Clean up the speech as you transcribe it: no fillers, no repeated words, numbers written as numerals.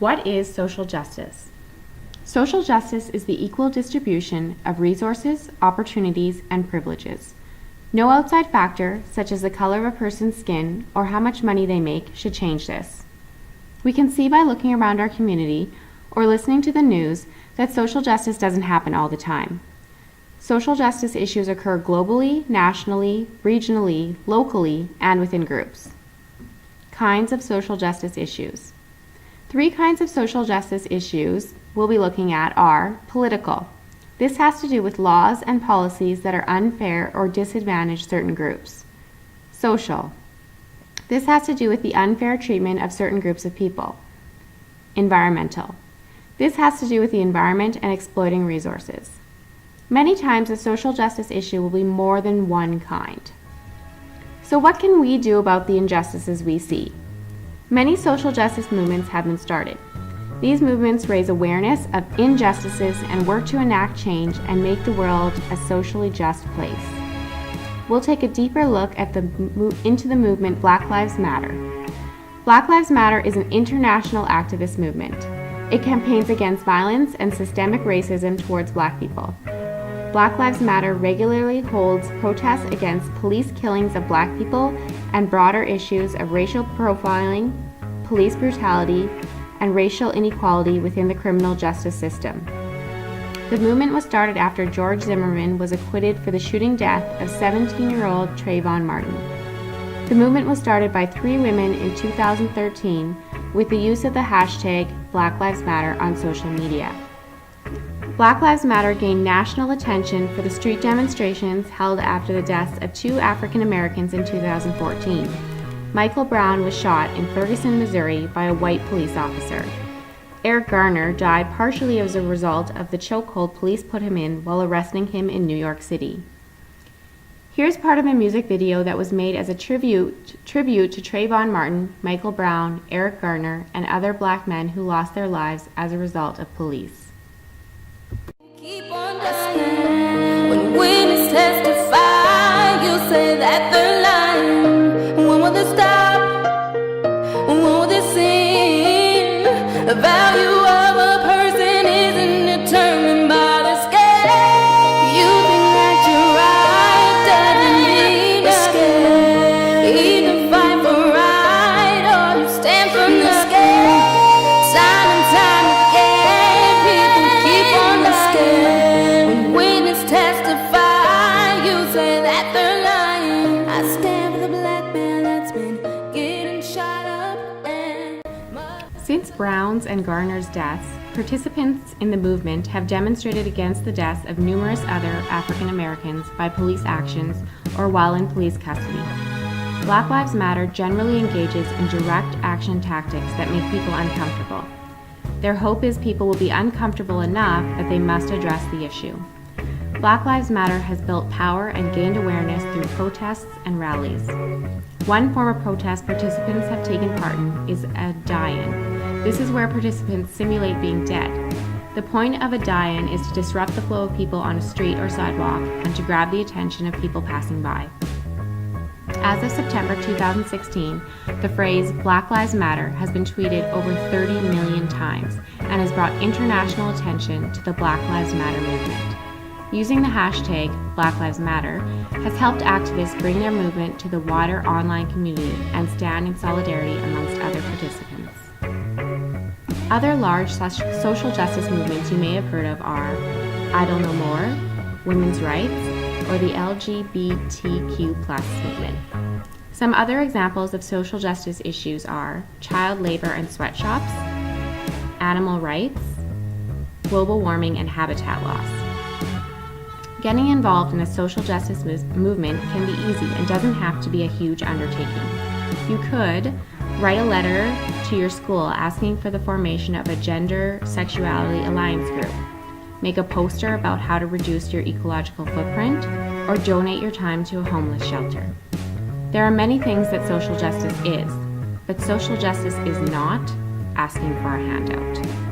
What is social justice? Social justice is the equal distribution of resources, opportunities, and privileges. No outside factor, such as the color of a person's skin or how much money they make, should change this. We can see by looking around our community or listening to the news that social justice doesn't happen all the time. Social justice issues occur globally, nationally, regionally, locally, and within groups. Kinds of social justice issues. 3 kinds of social justice issues we'll be looking at are political. This has to do with laws and policies that are unfair or disadvantage certain groups. Social. This has to do with the unfair treatment of certain groups of people. Environmental. This has to do with the environment and exploiting resources. Many times a social justice issue will be more than one kind. So what can we do about the injustices we see? Many social justice movements have been started. These movements raise awareness of injustices and work to enact change and make the world a socially just place. We'll take a deeper look at into the movement Black Lives Matter. Black Lives Matter is an international activist movement. It campaigns against violence and systemic racism towards Black people. Black Lives Matter regularly holds protests against police killings of Black people and broader issues of racial profiling, police brutality, and racial inequality within the criminal justice system. The movement was started after George Zimmerman was acquitted for the shooting death of 17-year-old Trayvon Martin. The movement was started by 3 women in 2013 with the use of the hashtag Black Lives Matter on social media. Black Lives Matter gained national attention for the street demonstrations held after the deaths of 2 African Americans in 2014. Michael Brown was shot in Ferguson, Missouri by a white police officer. Eric Garner died partially as a result of the chokehold police put him in while arresting him in New York City. Here's part of a music video that was made as a tribute to Trayvon Martin, Michael Brown, Eric Garner, and other Black men who lost their lives as a result of police. Keep on dying. When witnesses testify, you say that they're lying. When will they stop? When will they sing? The value of a person isn't determined by the scale. You think that you're right, doesn't mean nothing. Either fight for right or you stand from the scale. Time and time again, people keep on dying. When witnesses testify, you say that they're lying. I stand for the black man that's been getting shot up and Since Brown's and Garner's deaths, participants in the movement have demonstrated against the deaths of numerous other African Americans by police actions or while in police custody. Black Lives Matter generally engages in direct action tactics that make people uncomfortable. Their hope is people will be uncomfortable enough that they must address the issue. Black Lives Matter has built power and gained awareness through protests and rallies. One form of protest participants have taken part in is a die-in. This is where participants simulate being dead. The point of a die-in is to disrupt the flow of people on a street or sidewalk and to grab the attention of people passing by. As of September 2016, the phrase Black Lives Matter has been tweeted over 30 million times and has brought international attention to the Black Lives Matter movement. Using the hashtag Black Lives Matter has helped activists bring their movement to the wider online community and stand in solidarity amongst other participants. Other large social justice movements you may have heard of are Idle No More, Women's Rights, or the LGBTQ+ movement. Some other examples of social justice issues are child labor and sweatshops, animal rights, global warming, and habitat loss. Getting involved in a social justice movement can be easy and doesn't have to be a huge undertaking. You could write a letter to your school asking for the formation of a gender sexuality alliance group, make a poster about how to reduce your ecological footprint, or donate your time to a homeless shelter. There are many things that social justice is, but social justice is not asking for a handout.